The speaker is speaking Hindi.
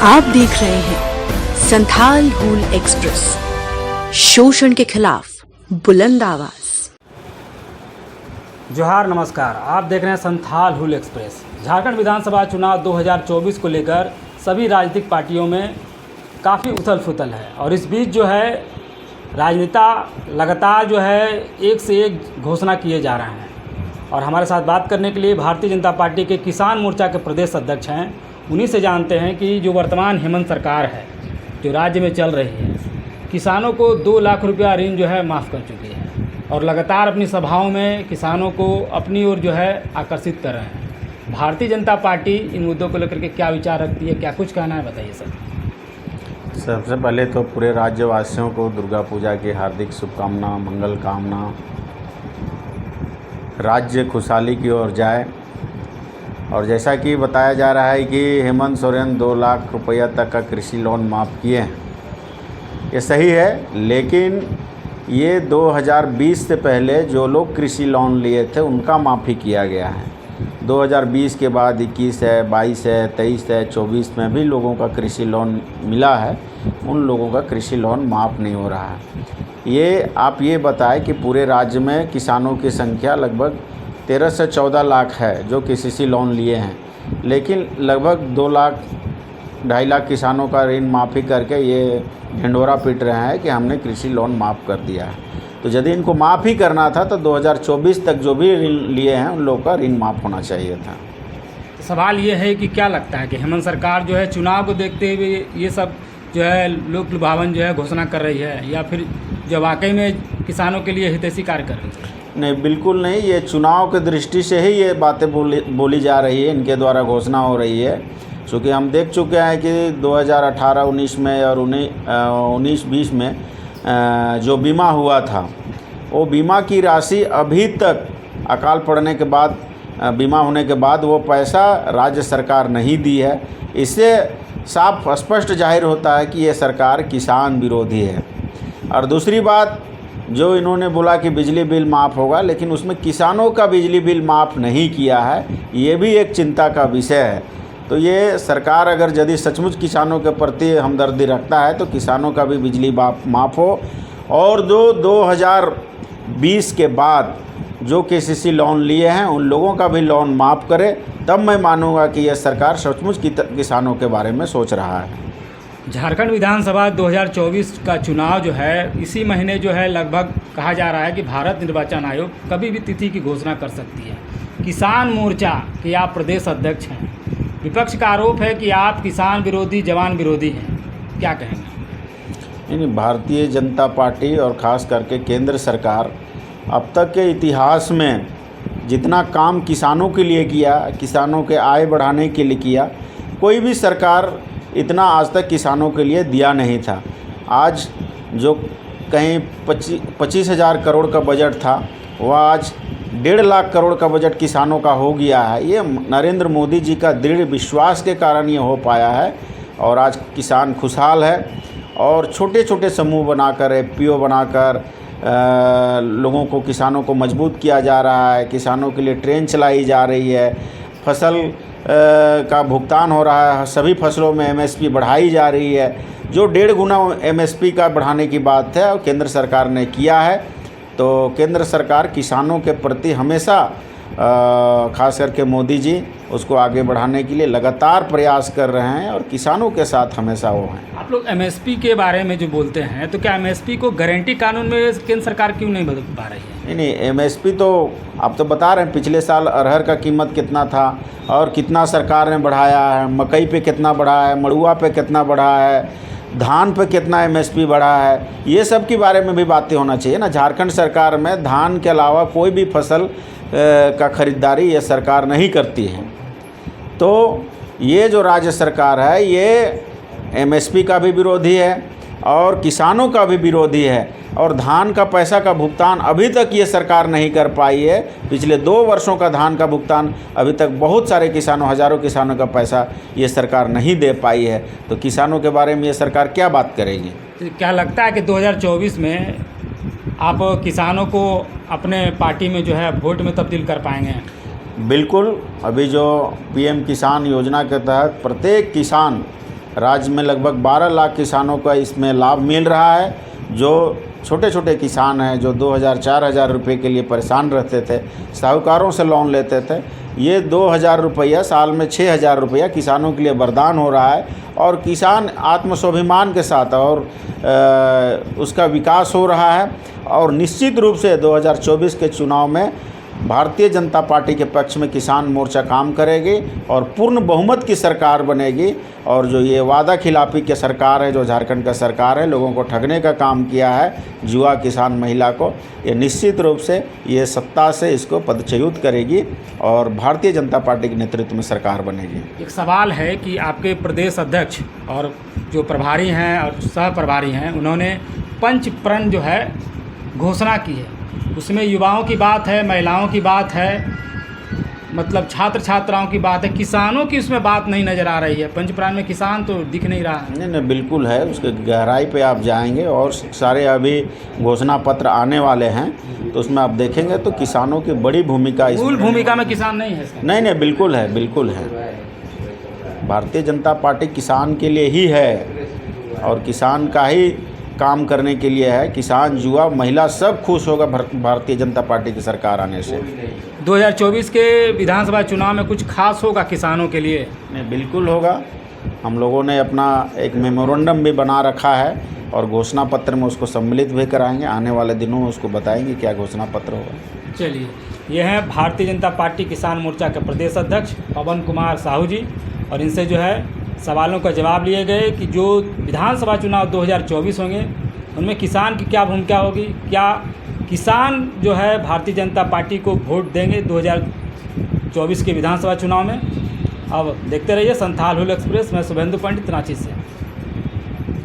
आप देख रहे हैं संथाल हूल एक्सप्रेस, शोषण के खिलाफ बुलंद आवाज। जोहार, नमस्कार। आप देख रहे हैं संथाल हूल एक्सप्रेस। झारखंड विधानसभा चुनाव 2024 को लेकर सभी राजनीतिक पार्टियों में काफ़ी उथल पुथल है और इस बीच जो है राजनेता लगातार जो है एक से एक घोषणा किए जा रहे हैं। और हमारे साथ बात करने के लिए भारतीय जनता पार्टी के किसान मोर्चा के प्रदेश अध्यक्ष हैं। उन्हीं से जानते हैं कि जो वर्तमान हेमंत सरकार है जो राज्य में चल रही है, किसानों को 2 लाख रुपया ऋण जो है माफ़ कर चुकी है और लगातार अपनी सभाओं में किसानों को अपनी ओर जो है आकर्षित कर रहे हैं। भारतीय जनता पार्टी इन मुद्दों को लेकर के क्या विचार रखती है, क्या कुछ कहना है, बताइए सर। सबसे पहले तो पूरे राज्यवासियों को दुर्गा पूजा की हार्दिक शुभकामना, मंगल कामना। राज्य खुशहाली की ओर जाए। और जैसा कि बताया जा रहा है कि हेमंत सोरेन 2 लाख रुपया तक का कृषि लोन माफ़ किए हैं, ये सही है। लेकिन ये 2020 से पहले जो लोग कृषि लोन लिए थे उनका माफ़ी किया गया है। 2020 के बाद 21 है, 22 है, 23 है, 24 में भी लोगों का कृषि लोन मिला है, उन लोगों का कृषि लोन माफ़ नहीं हो रहा है। ये आप ये बताएं कि पूरे राज्य में किसानों की संख्या लगभग 13 से 14 लाख है जो KCC लोन लिए हैं, लेकिन लगभग 2 लाख 2.5 लाख किसानों का ऋण माफ़ी करके ये ढिंढोरा पीट रहे हैं कि हमने कृषि लोन माफ़ कर दिया है। तो यदि इनको माफ़ ही करना था तो 2024 तक जो भी ऋण लिए हैं उन लोगों का ऋण माफ़ होना चाहिए था। तो सवाल ये है कि क्या लगता है कि हेमंत सरकार जो है चुनाव को देखते हुए ये सब जो है लोक लुभावन जो है घोषणा कर रही है, या फिर जो वाकई में किसानों के लिए हितैषी कार्य कर रही है? नहीं, बिल्कुल नहीं। ये चुनाव की दृष्टि से ही ये बातें बोली जा रही है, इनके द्वारा घोषणा हो रही है। क्योंकि हम देख चुके हैं कि 2018-19 में और 19-20 में जो बीमा हुआ था, वो बीमा की राशि अभी तक अकाल पड़ने के बाद, बीमा होने के बाद वो पैसा राज्य सरकार नहीं दी है। इससे साफ स्पष्ट जाहिर होता है कि ये सरकार किसान विरोधी है। और दूसरी बात, जो इन्होंने बोला कि बिजली बिल माफ़ होगा, लेकिन उसमें किसानों का बिजली बिल माफ़ नहीं किया है, ये भी एक चिंता का विषय है। तो ये सरकार अगर यदि सचमुच किसानों के प्रति हमदर्दी रखता है तो किसानों का भी बिजली माफ़ हो, और जो 2020 के बाद जो KCC लोन लिए हैं उन लोगों का भी लोन माफ़ करे, तब मैं मानूंगा कि यह सरकार सचमुच किसानों के बारे में सोच रहा है। झारखंड विधानसभा 2024 का चुनाव जो है इसी महीने जो है लगभग कहा जा रहा है कि भारत निर्वाचन आयोग कभी भी तिथि की घोषणा कर सकती है। किसान मोर्चा के आप प्रदेश अध्यक्ष हैं, विपक्ष का आरोप है कि आप किसान विरोधी, जवान विरोधी हैं, क्या कहेंगे? नहीं, भारतीय जनता पार्टी और ख़ास करके केंद्र सरकार अब तक के इतिहास में जितना काम किसानों के लिए किया, किसानों के आय बढ़ाने के लिए किया, कोई भी सरकार इतना आज तक किसानों के लिए दिया नहीं था। आज जो कहीं 25,000 करोड़ का बजट था, वह आज 1.5 लाख करोड़ का बजट किसानों का हो गया है। ये नरेंद्र मोदी जी का दृढ़ विश्वास के कारण ये हो पाया है। और आज किसान खुशहाल है और छोटे छोटे समूह बनाकर, FPO बनाकर लोगों को, किसानों को मजबूत किया जा रहा है। किसानों के लिए ट्रेन चलाई जा रही है, फसल का भुगतान हो रहा है, सभी फसलों में MSP बढ़ाई जा रही है, जो 1.5 गुना MSP का बढ़ाने की बात है और केंद्र सरकार ने किया है। तो केंद्र सरकार किसानों के प्रति हमेशा, खास करके मोदी जी, उसको आगे बढ़ाने के लिए लगातार प्रयास कर रहे हैं और किसानों के साथ हमेशा वो हैं। आप लोग MSP के बारे में जो बोलते हैं, तो क्या MSP को गारंटी कानून में केंद्र सरकार क्यों नहीं बदल पा रही है? नहीं, MSP तो आप तो बता रहे हैं, पिछले साल अरहर का कीमत कितना था और कितना सरकार ने बढ़ाया है, मकई पे कितना बढ़ा है, मड़ुआ पे कितना बढ़ा है, धान पे कितना MSP बढ़ा है, ये सब के बारे में भी बातें होना चाहिए ना। झारखंड सरकार में धान के अलावा कोई भी फसल का खरीदारी ये सरकार नहीं करती है। तो ये जो राज्य सरकार है ये MSP का भी विरोधी है और किसानों का भी विरोधी है। और धान का पैसा का भुगतान अभी तक ये सरकार नहीं कर पाई है। पिछले 2 वर्षों का धान का भुगतान अभी तक बहुत सारे किसानों, हज़ारों किसानों का पैसा ये सरकार नहीं दे पाई है। तो किसानों के बारे में ये सरकार क्या बात करेगी? तो क्या लगता है कि 2024 में आप किसानों को अपने पार्टी में जो है वोट में तब्दील कर पाएंगे? बिल्कुल। अभी जो PM किसान योजना के तहत प्रत्येक किसान राज्य में लगभग 12 लाख किसानों का इसमें लाभ मिल रहा है। जो छोटे छोटे किसान हैं, जो 2000-4000 रुपये के लिए परेशान रहते थे, साहूकारों से लोन लेते थे, ये 2000 रुपया साल में 6000 रुपया किसानों के लिए वरदान हो रहा है। और किसान आत्मस्वाभिमान के साथ और उसका विकास हो रहा है। और निश्चित रूप से 2024 के चुनाव में भारतीय जनता पार्टी के पक्ष में किसान मोर्चा काम करेगी और पूर्ण बहुमत की सरकार बनेगी। और जो ये वादा खिलाफी की सरकार है, जो झारखंड का सरकार है, लोगों को ठगने का काम किया है, युवा किसान महिला को, ये निश्चित रूप से ये सत्ता से इसको पदच्युत करेगी और भारतीय जनता पार्टी के नेतृत्व में सरकार बनेगी। एक सवाल है कि आपके प्रदेश अध्यक्ष और जो प्रभारी हैं और सह प्रभारी हैं, उन्होंने पंच प्रण जो है घोषणा की है। उसमें युवाओं की बात है, महिलाओं की बात है, मतलब छात्र छात्राओं की बात है, किसानों की उसमें बात नहीं नज़र आ रही है। पंचप्राण में किसान तो दिख नहीं रहा है। नहीं, बिल्कुल है, उसके गहराई पे आप जाएंगे और सारे अभी घोषणा पत्र आने वाले हैं, तो उसमें आप देखेंगे तो किसानों की बड़ी भूमिका, मूल भूमिका में किसान नहीं है इसका। नहीं, बिल्कुल है, बिल्कुल है। भारतीय जनता पार्टी किसान के लिए ही है और किसान का ही काम करने के लिए है। किसान, युवा, महिला सब खुश होगा भारतीय जनता पार्टी की सरकार आने से। 2024 के विधानसभा चुनाव में कुछ खास होगा किसानों के लिए? नहीं, बिल्कुल होगा। हम लोगों ने अपना एक मेमोरेंडम भी बना रखा है और घोषणा पत्र में उसको सम्मिलित भी कराएंगे। आने वाले दिनों में उसको बताएंगे क्या घोषणा पत्र होगा। चलिए, ये हैं भारतीय जनता पार्टी किसान मोर्चा के प्रदेश अध्यक्ष पवन कुमार साहू जी, और इनसे जो है सवालों का जवाब लिए गए कि जो विधानसभा चुनाव 2024 होंगे उनमें किसान की क्या भूमिका होगी, क्या किसान जो है भारतीय जनता पार्टी को वोट देंगे 2024 के विधानसभा चुनाव में। अब देखते रहिए संथाल हुल एक्सप्रेस। मैं शुभेंदु पंडित, रांची से।